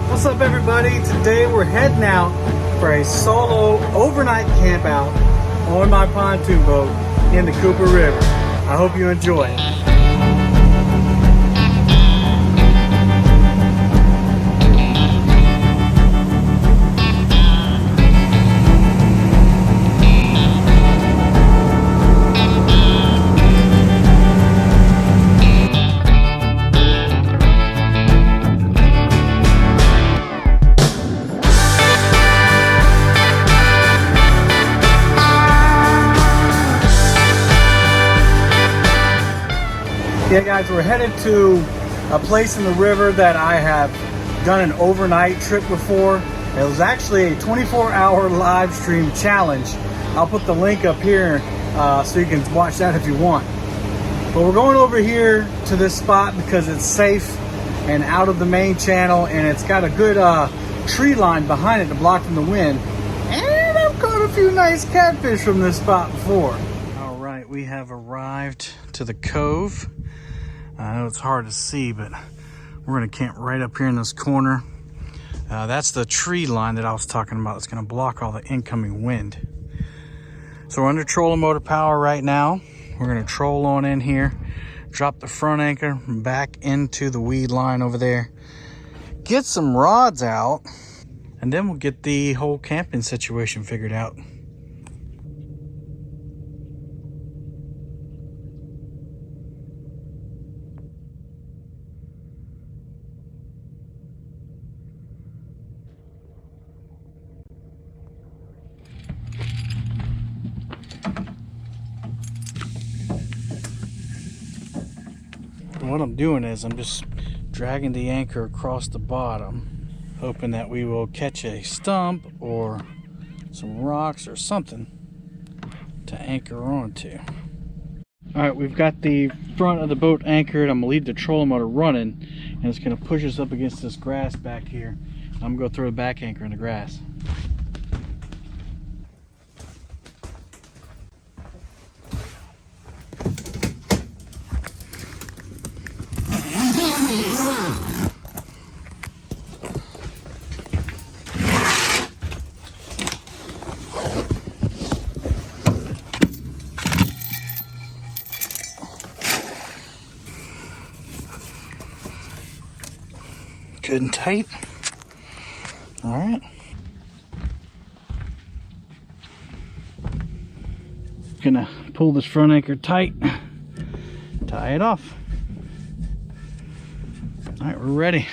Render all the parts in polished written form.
What's up, everybody? Today we're heading out for a solo overnight camp out on my pontoon boat in the Cooper River. I hope you enjoy it. Yeah, guys, we're headed to a place in the river that I have done an overnight trip before. It was actually a 24-hour live stream challenge. I'll put the link up here so you can watch that if you want. But we're going over here to this spot because it's safe and out of the main channel, and it's got a good tree line behind it to block from the wind. And I've caught a few nice catfish from this spot before. All right, we have arrived to the cove. I know it's hard to see, but we're gonna camp right up here in this corner. That's the tree line that I was talking about. It's gonna block all the incoming wind. So we're under trolling motor power right now. We're gonna troll on in here, drop the front anchor back into the weed line over there, get some rods out, and then we'll get the whole camping situation figured out. What I'm doing is I'm just dragging the anchor across the bottom, hoping that we will catch a stump or some rocks or something to anchor onto. All right, we've got the front of the boat anchored. I'm gonna leave the trolling motor running, and it's gonna push us up against this grass back here. I'm gonna go throw the back anchor in the grass. Good and tight. All right. Gonna pull this front anchor tight, tie it off. All right, we're ready.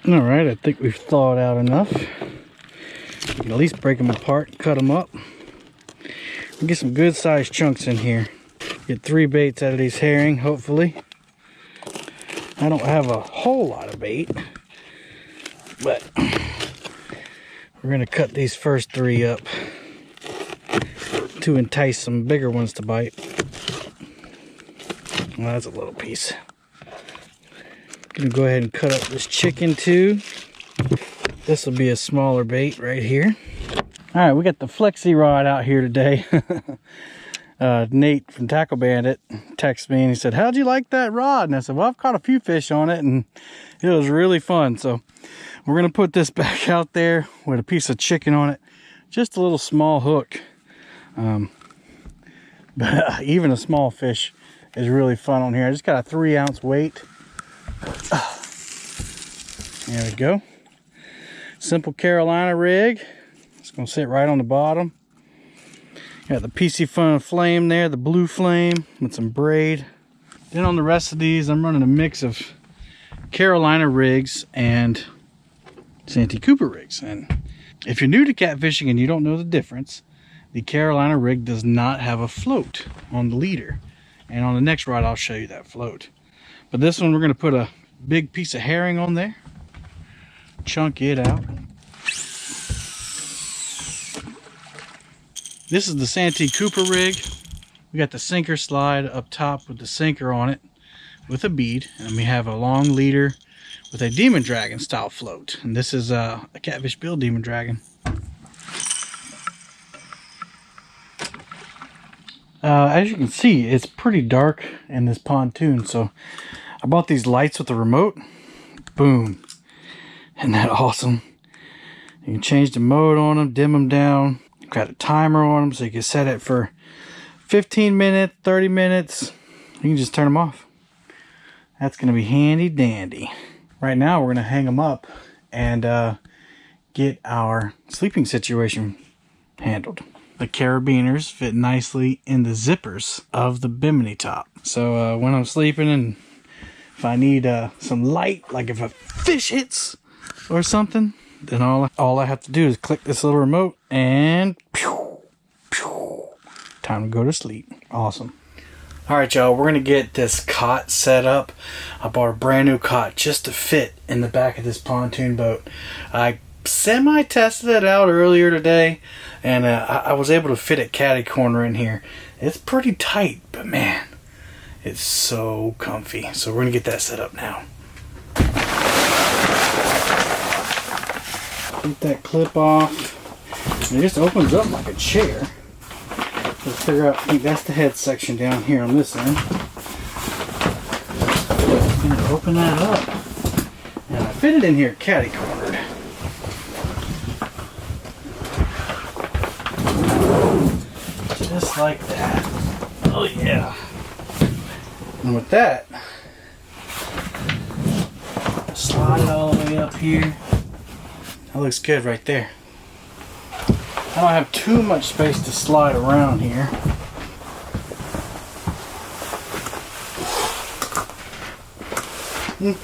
All right, I think we've thawed out enough. We can at least break them apart, cut them up. We'll get some good sized chunks in here. Get 3 baits out of these herring, hopefully. I don't have a whole lot of bait, but we're gonna cut these first 3 up to entice some bigger ones to bite. Well, that's a little piece. Gonna go ahead and cut up this chicken too. This will be a smaller bait right here. All right, we got the flexi rod out here today. Nate from Tackle Bandit texted me and he said, "How'd you like that rod?" And I said, "Well, I've caught a few fish on it and it was really fun." So we're gonna put this back out there with a piece of chicken on it, just a little small hook. But even a small fish is really fun on here. I just got a 3-ounce weight. There we go. Simple Carolina rig. It's gonna sit right on the bottom. Got the PC Fun flame there, the blue flame with some braid. Then on the rest of these, I'm running a mix of Carolina rigs and Santee Cooper rigs. And if you're new to catfishing and you don't know the difference, the Carolina rig does not have a float on the leader. And on the next rod, I'll show you that float. But this one, we're gonna put a big piece of herring on there, chunk it out. This is the Santee Cooper rig. We got the sinker slide up top with the sinker on it with a bead, and we have a long leader with a Demon Dragon style float. And this is a Catfish Bill Demon Dragon. As you can see, it's pretty dark in this pontoon, so I bought these lights with the remote. Boom. Isn't that awesome? You can change the mode on them, dim them down. Got a timer on them so you can set it for 15 minutes, 30 minutes. You can just turn them off. That's going to be handy dandy. Right now we're going to hang them up and get our sleeping situation handled. The carabiners fit nicely in the zippers of the bimini top. So when I'm sleeping and if I need some light, like if a fish hits or something, then all I have to do is click this little remote and pew, pew, time to go to sleep. Awesome. Alright y'all, we're going to get this cot set up. I bought a brand new cot just to fit in the back of this pontoon boat. I semi-tested it out earlier today and I was able to fit it catty corner in here. It's pretty tight, but man, it's so comfy. So we're going to get that set up now. Get that clip off. It just opens up like a chair. Let's figure out, I think that's the head section down here on this end. I'm going to open that up. And I fit it in here catty cornered. Just like that. Oh yeah. And with that, slide it all the way up here. That looks good right there. I don't have too much space to slide around here.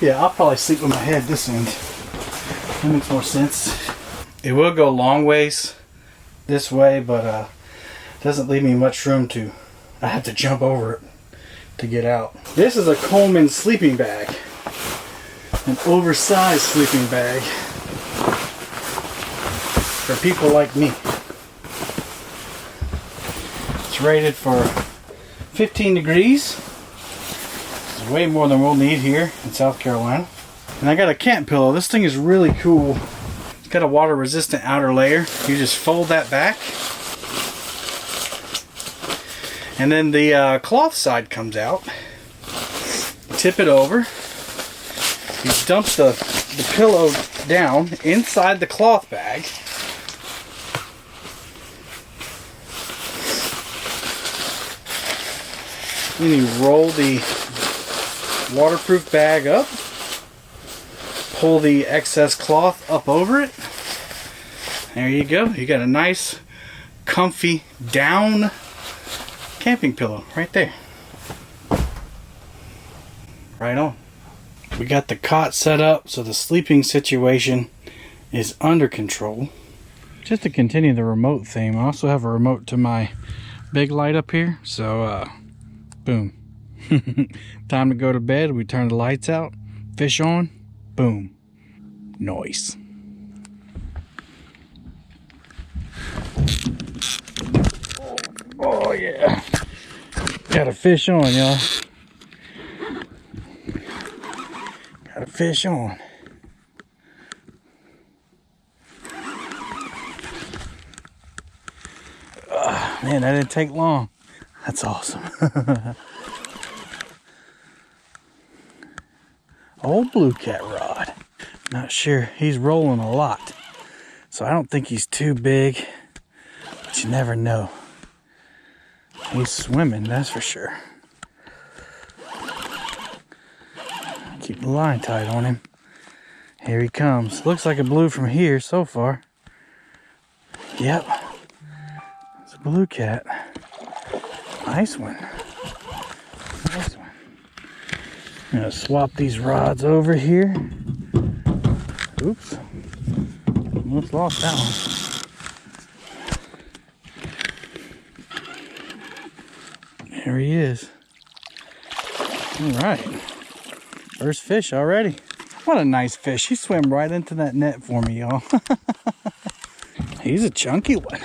Yeah, I'll probably sleep with my head this end. That makes more sense. It will go long ways this way, but doesn't leave me much room to. I have to jump over it to get out. This is a Coleman sleeping bag. An oversized sleeping bag for people like me. It's rated for 15 degrees. It's way more than we'll need here in South Carolina. And I got a camp pillow. This thing is really cool. It's got a water resistant outer layer. You just fold that back. And then the cloth side comes out. Tip it over. You dump the pillow down inside the cloth bag. Then you roll the waterproof bag up. Pull the excess cloth up over it. There you go. You got a nice, comfy down camping pillow right there. Right on. We got the cot set up so the sleeping situation is under control. Just to continue the remote theme, I also have a remote to my big light up here. So, boom. Time to go to bed. We turn the lights out. Fish on. Boom. Noise. Oh yeah. Got a fish on, y'all. Got a fish on. Man, that didn't take long. That's awesome. Old blue cat rod. Not sure. He's rolling a lot. So I don't think he's too big. But you never know. He's swimming, that's for sure. Keep the line tight on him. Here he comes. Looks like a blue from here so far. Yep. It's a blue cat. Nice one. Nice one. I'm gonna swap these rods over here. Oops. Almost lost that one. There he is. All right. First fish already. What a nice fish. He swam right into that net for me, y'all. He's a chunky one.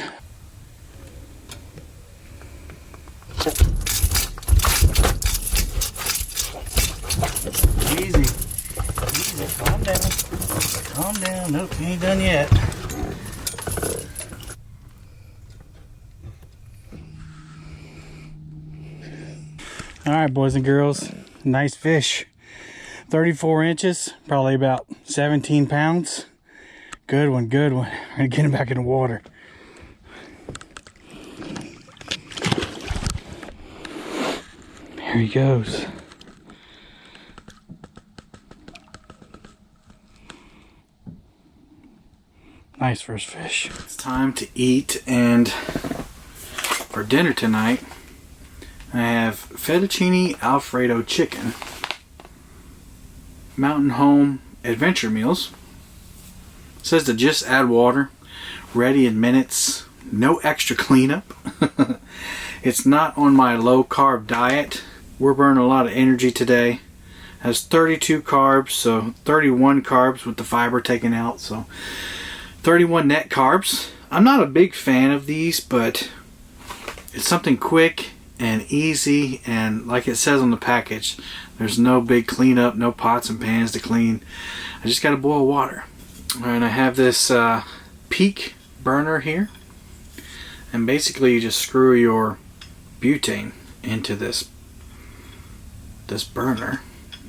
Easy. Easy. Calm down. Calm down. Nope, he ain't done yet. All right, boys and girls. Nice fish. 34 inches, probably about 17 pounds. Good one, good one. I'm gonna get him back in the water. Here he goes. Nice first fish. It's time to eat, and for dinner tonight, I have fettuccine Alfredo chicken, Mountain Home Adventure Meals. It says to just add water, ready in minutes, no extra cleanup. It's not on my low carb diet. We're burning a lot of energy today. Has 32 carbs, so 31 carbs with the fiber taken out, so 31 net carbs. I'm not a big fan of these, but it's something quick and easy, and like it says on the package, there's no big cleanup, no pots and pans to clean. I just gotta boil water. And I have this Peak burner here, and basically you just screw your butane into this burner.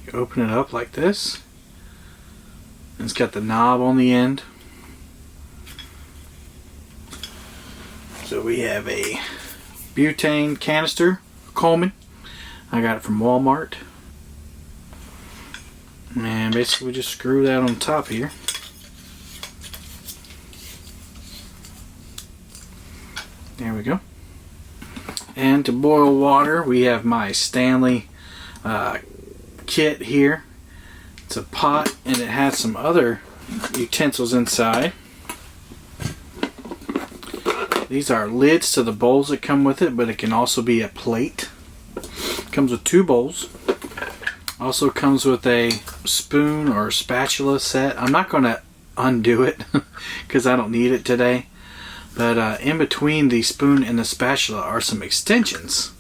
You open it up like this, and it's got the knob on the end. So we have a butane canister, Coleman. I got it from Walmart. And basically we just screw that on top here. There we go. And to boil water, we have my Stanley kit here. It's a pot, and it has some other utensils inside. These are lids to the bowls that come with it, but it can also be a plate. Comes with 2 bowls. Also comes with a spoon or spatula set. I'm not going to undo it because I don't need it today. But in between the spoon and the spatula are some extensions.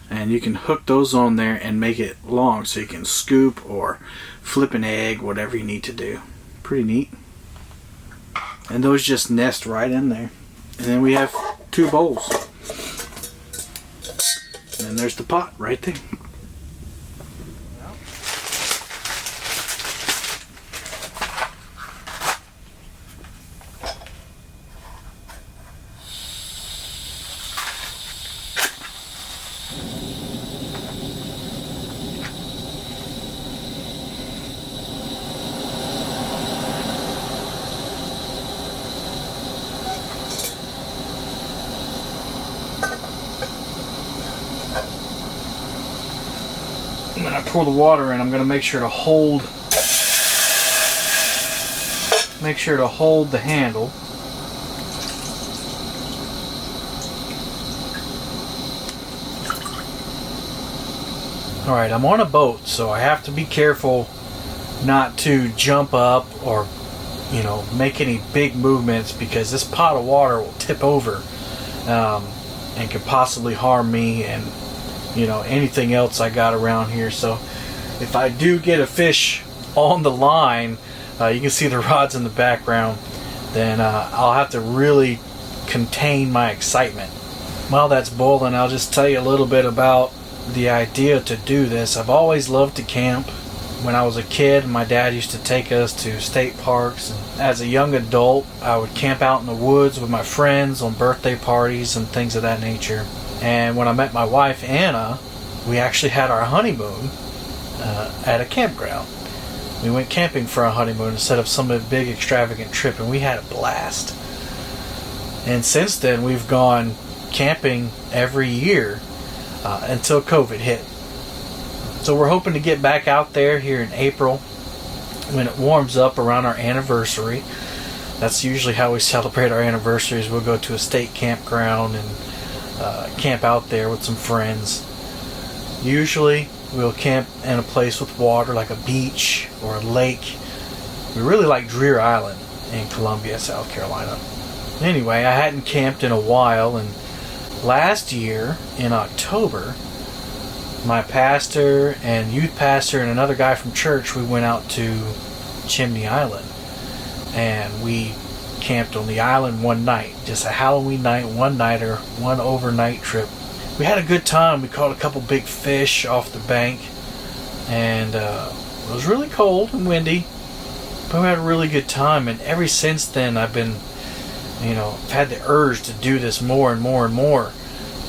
And you can hook those on there and make it long so you can scoop or flip an egg, whatever you need to do. Pretty neat. And those just nest right in there. And then we have 2 bowls. And there's the pot right there. When I pour the water in, I'm going to make sure to hold the handle. Alright, I'm on a boat, so I have to be careful not to jump up or, make any big movements, because this pot of water will tip over and could possibly harm me and anything else I got around here. So if I do get a fish on the line, you can see the rods in the background, then I'll have to really contain my excitement. While that's boiling, I'll just tell you a little bit about the idea to do this. I've always loved to camp. When I was a kid, my dad used to take us to state parks. And as a young adult, I would camp out in the woods with my friends on birthday parties and things of that nature. And when I met my wife, Anna, we actually had our honeymoon at a campground. We went camping for our honeymoon instead of some big extravagant trip, and we had a blast. And since then, we've gone camping every year until COVID hit. So we're hoping to get back out there here in April when it warms up around our anniversary. That's usually how we celebrate our anniversaries. We'll go to a state campground and camp out there with some friends. Usually we'll camp in a place with water, like a beach or a lake. We really like Dreer Island in Columbia, South Carolina. Anyway, I hadn't camped in a while, and last year in October, my pastor and youth pastor and another guy from church, we went out to Chimney Island, and we camped on the island one night. Just a Halloween night, one-nighter, one overnight trip. We had a good time. We caught a couple big fish off the bank, and It was really cold and windy, but we had a really good time. And ever since then, I've been, I've had the urge to do this more and more and more.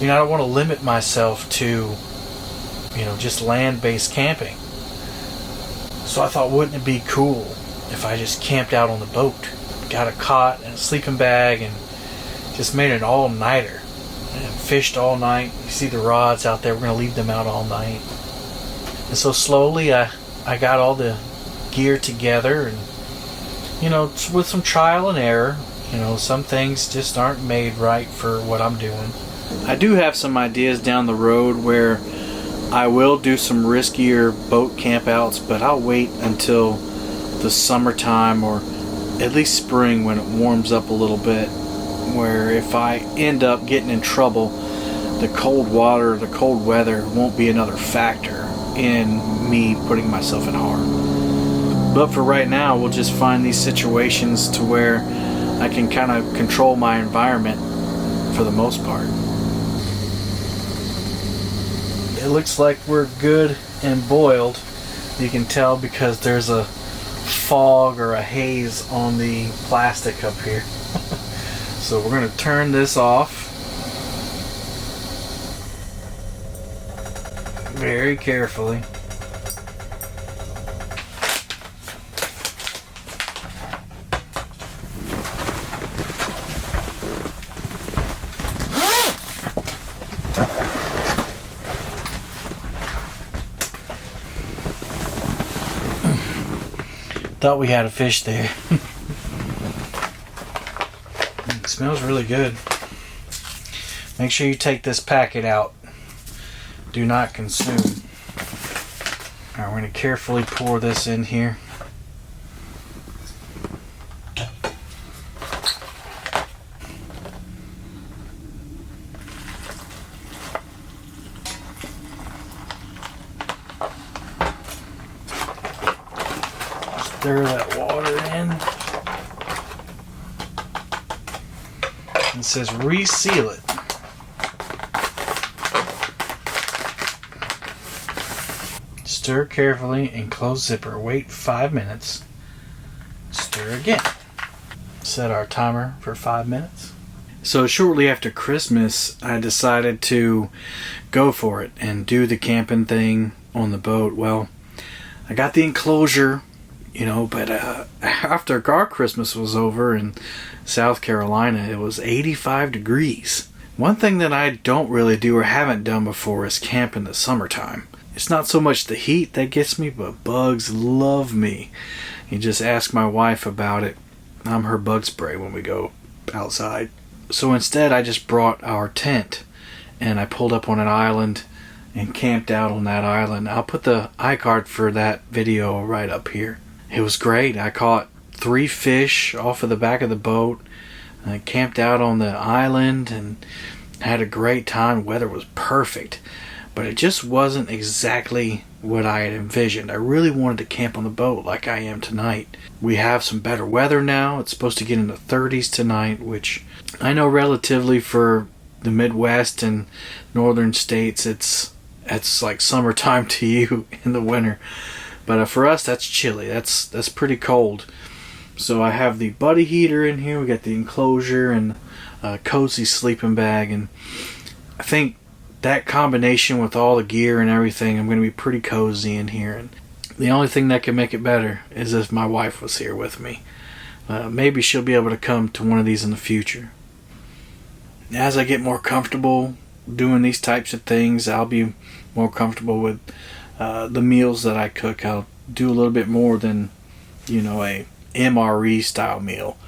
I don't want to limit myself to, just land-based camping. So I thought, wouldn't it be cool if I just camped out on the boat, got a cot and a sleeping bag, and just made an all-nighter and fished all night. You see the rods out there, we're going to leave them out all night. And so slowly I got all the gear together, and with some trial and error, some things just aren't made right for what I'm doing. I do have some ideas down the road where I will do some riskier boat campouts, but I'll wait until the summertime or at least spring when it warms up a little bit, where if I end up getting in trouble, the cold water, the cold weather won't be another factor in me putting myself in harm. But for right now, we'll just find these situations to where I can kind of control my environment for the most part. It looks like we're good and boiled. You can tell because there's a fog or a haze on the plastic up here. So we're going to turn this off very carefully. Thought we had a fish there. It smells really good. Make sure you take this packet out. Do not consume. Alright, we're going to carefully pour this in here. Stir that water in. It says reseal it. Stir carefully and close zipper. Wait 5 minutes. Stir again. Set our timer for 5 minutes. So shortly after Christmas, I decided to go for it and do the camping thing on the boat. Well, I got the enclosure, but after our Christmas was over in South Carolina, it was 85 degrees. One thing that I don't really do or haven't done before is camp in the summertime. It's not so much the heat that gets me, but bugs love me. You just ask my wife about it. I'm her bug spray when we go outside. So instead, I just brought our tent and I pulled up on an island and camped out on that island. I'll put the iCard for that video right up here. It was great. I caught 3 fish off of the back of the boat. I camped out on the island and had a great time. Weather was perfect, but it just wasn't exactly what I had envisioned. I really wanted to camp on the boat like I am tonight. We have some better weather now. It's supposed to get in the 30s tonight, which I know relatively for the Midwest and northern states, it's like summertime to you in the winter. But for us, that's chilly. That's pretty cold. So I have the buddy heater in here. We got the enclosure and a cozy sleeping bag. And I think that combination with all the gear and everything, I'm going to be pretty cozy in here. And the only thing that can make it better is if my wife was here with me. Maybe she'll be able to come to one of these in the future. As I get more comfortable doing these types of things, I'll be more comfortable with the meals that I cook. I'll do a little bit more than, a MRE style meal.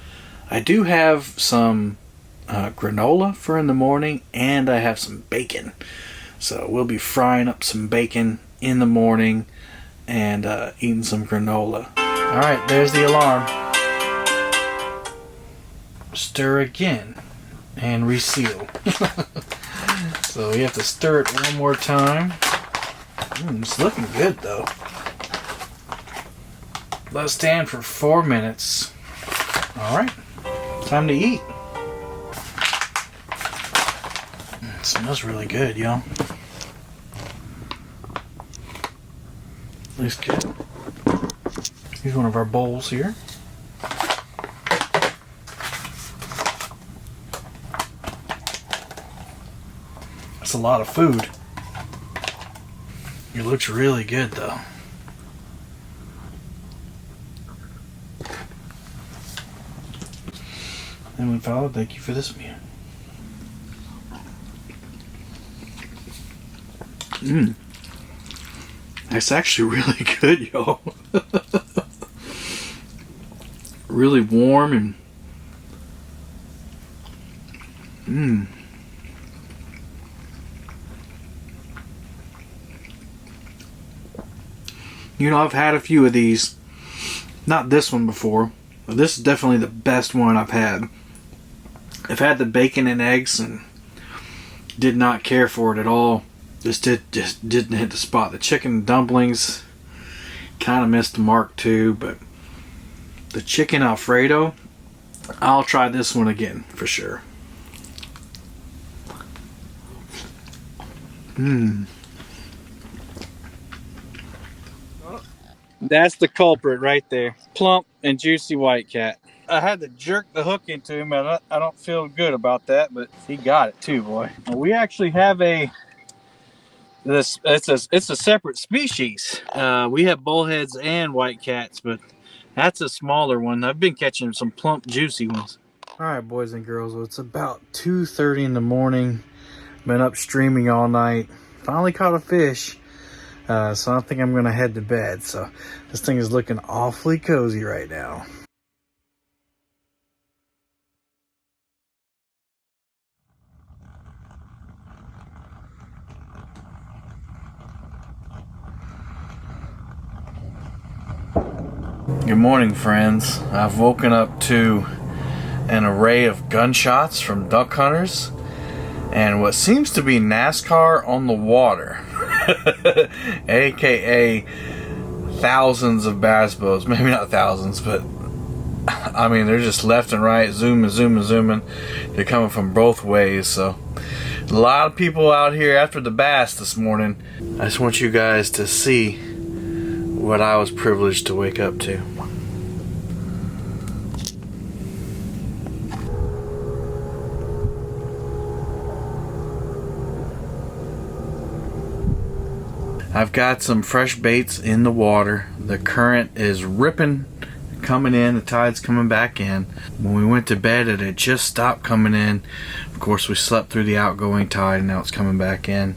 I do have some granola for in the morning, and I have some bacon. So we'll be frying up some bacon in the morning and eating some granola. Alright, there's the alarm. Stir again and reseal. So we have to stir it one more time. It's looking good though. Let it stand for 4 minutes. Alright, time to eat. It smells really good, y'all. Looks good. Here's one of our bowls here. That's a lot of food. It looks really good though. And when followed, thank you for this meal. That's actually really good, y'all. Really warm and You know, I've had a few of these. Not this one before, but this is definitely the best one I've had. I've had the bacon and eggs and did not care for it at all. Just didn't hit the spot. The chicken dumplings kind of missed the mark too, but the chicken Alfredo, I'll try this one again for sure. That's the culprit right there. Plump and juicy white cat. I had to jerk the hook into him, and I don't feel good about that, but he got it too, boy. We actually have it's a separate species. We have bullheads and white cats, but that's a smaller one. I've been catching some plump, juicy ones. All right, boys and girls, well, it's about 2:30 in the morning. Been up streaming all night. Finally caught a fish. So I think I'm gonna head to bed. So this thing is looking awfully cozy right now. Good morning, friends. I've woken up to an array of gunshots from duck hunters and what seems to be NASCAR on the water. AKA thousands of bass boats. Maybe not thousands, but I mean, they're just left and right, zooming. They're coming from both ways. So a lot of people out here after the bass this morning. I just want you guys to see what I was privileged to wake up to. I've got some fresh baits in the water. The current is ripping, coming in. The tide's coming back in. When we went to bed, it had just stopped coming in. Of course, we slept through the outgoing tide, and now it's coming back in.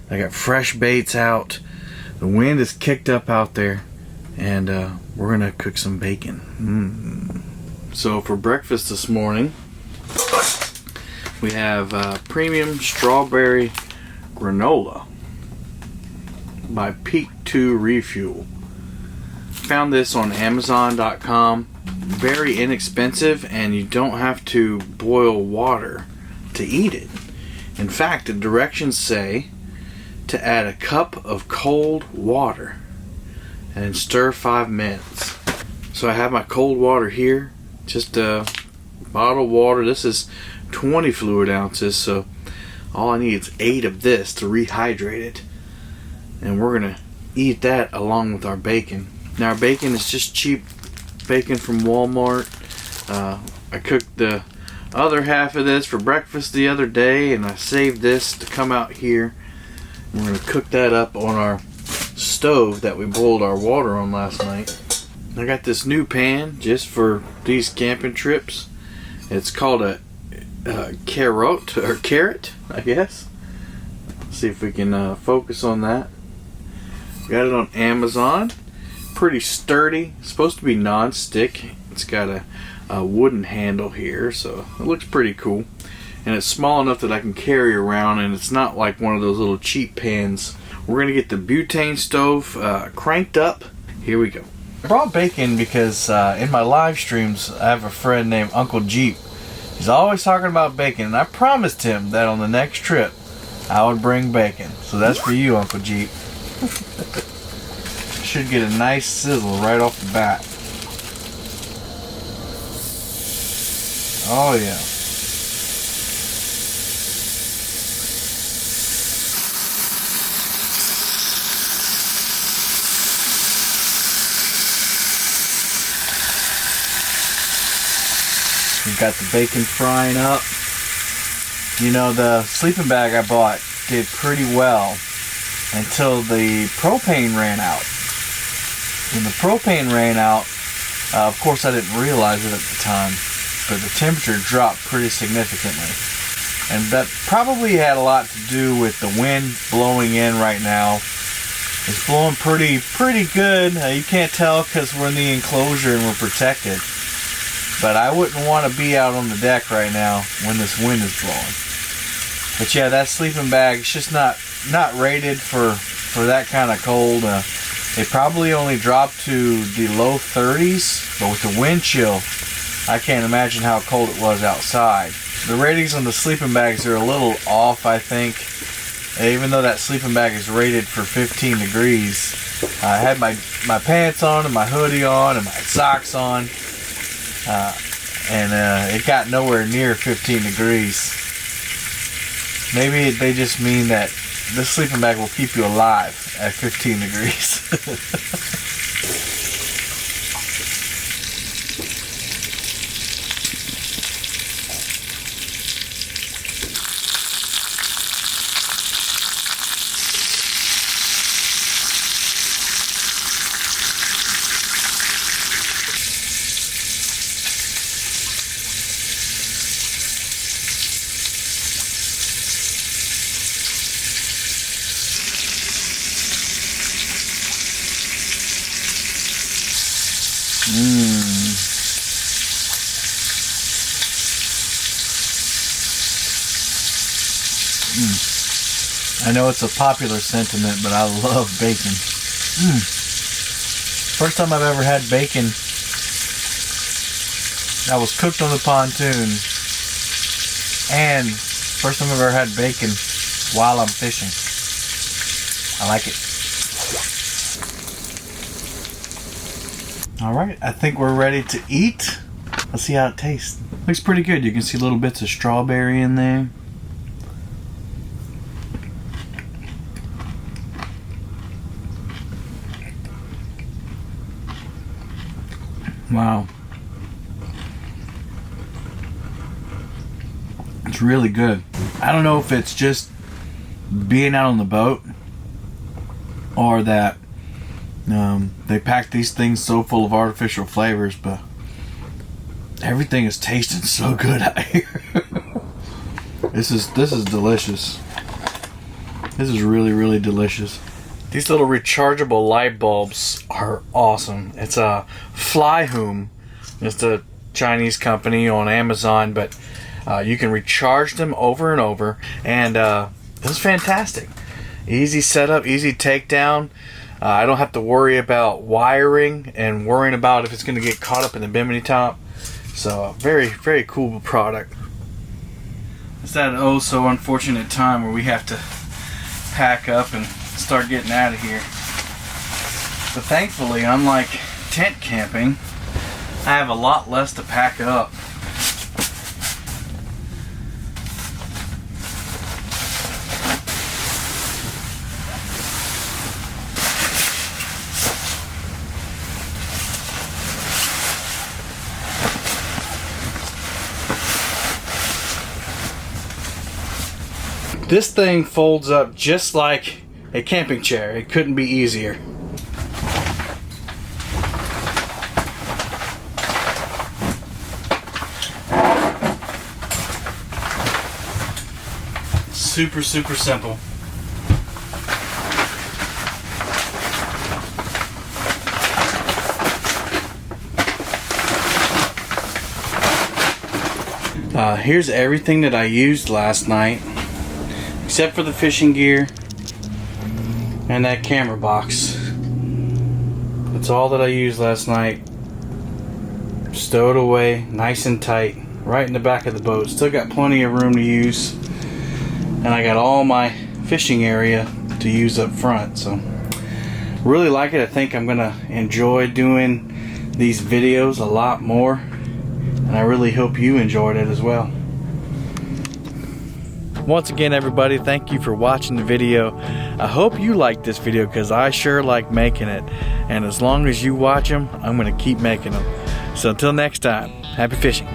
I got fresh baits out. The wind is kicked up out there, and we're gonna cook some bacon. So for breakfast this morning, we have premium strawberry granola by Peak 2 Refuel. Found this on Amazon.com. Very inexpensive, and you don't have to boil water to eat it. In fact, the directions say to add a cup of cold water and stir 5 minutes. So I have my cold water here, just bottled water. This is 20 fluid ounces, so all I need is 8 of this to rehydrate it. And we're gonna eat that along with our bacon. Now our bacon is just cheap bacon from Walmart. I cooked the other half of this for breakfast the other day, and I saved this to come out here. We're gonna cook that up on our stove that we boiled our water on last night. I got this new pan just for these camping trips. It's called a carrot, I guess. Let's see if we can focus on that. Got it on Amazon. Pretty sturdy. It's supposed to be non-stick. It's got a wooden handle here, so it looks pretty cool. And it's small enough that I can carry around, and it's not like one of those little cheap pans. We're gonna get the butane stove cranked up. Here we go. I brought bacon because in my live streams I have a friend named Uncle Jeep. He's always talking about bacon, and I promised him that on the next trip I would bring bacon. So that's for you, Uncle Jeep. Should get a nice sizzle right off the bat. Oh yeah. We've got the bacon frying up. You know, the sleeping bag I bought did pretty well until the propane ran out. When the propane ran out, of course I didn't realize it at the time, but the temperature dropped pretty significantly. And that probably had a lot to do with the wind blowing in right now. It's blowing pretty good. You can't tell because we're in the enclosure and we're protected. But I wouldn't want to be out on the deck right now when this wind is blowing. But yeah, that sleeping bag is just not rated for that kind of cold. It probably only dropped to the low 30s, but with the wind chill, I can't imagine how cold it was outside. The ratings on the sleeping bags are a little off, I think. Even though that sleeping bag is rated for 15 degrees, I had my pants on and my hoodie on and my socks on, and it got nowhere near 15 degrees. Maybe they just mean that this sleeping bag will keep you alive at 15 degrees. I know it's a popular sentiment, but I love bacon. First time I've ever had bacon that was cooked on the pontoon, and first time I've ever had bacon while I'm fishing. I like it. Alright, I think we're ready to eat. Let's see how it tastes. Looks pretty good. You can see little bits of strawberry in there. Wow. It's really good. I don't know if it's just being out on the boat or that they pack these things so full of artificial flavors, but everything is tasting so good out here. This is delicious. This is really delicious. These little rechargeable light bulbs are awesome. It's a Flyhoom. It's a Chinese company on Amazon, but you can recharge them over and over, and it's fantastic. Easy setup, easy takedown. I don't have to worry about wiring and worrying about if it's going to get caught up in the bimini top. So very cool product. It's that oh so unfortunate time where we have to pack up and start getting out of here. But thankfully, unlike tent camping, I have a lot less to pack up. This thing folds up just like a camping chair. It couldn't be easier. Super simple. Here's everything that I used last night, except for the fishing gear and that camera box. That's all that I used last night. Stowed away nice and tight right in the back of the boat. Still got plenty of room to use, and I got all my fishing area to use up front. So really like it. I think I'm gonna enjoy doing these videos a lot more, and I really hope you enjoyed it as well. Once again, everybody, thank you for watching the video. I hope you liked this video, because I sure like making it, and as long as you watch them, I'm going to keep making them. So until next time, happy fishing.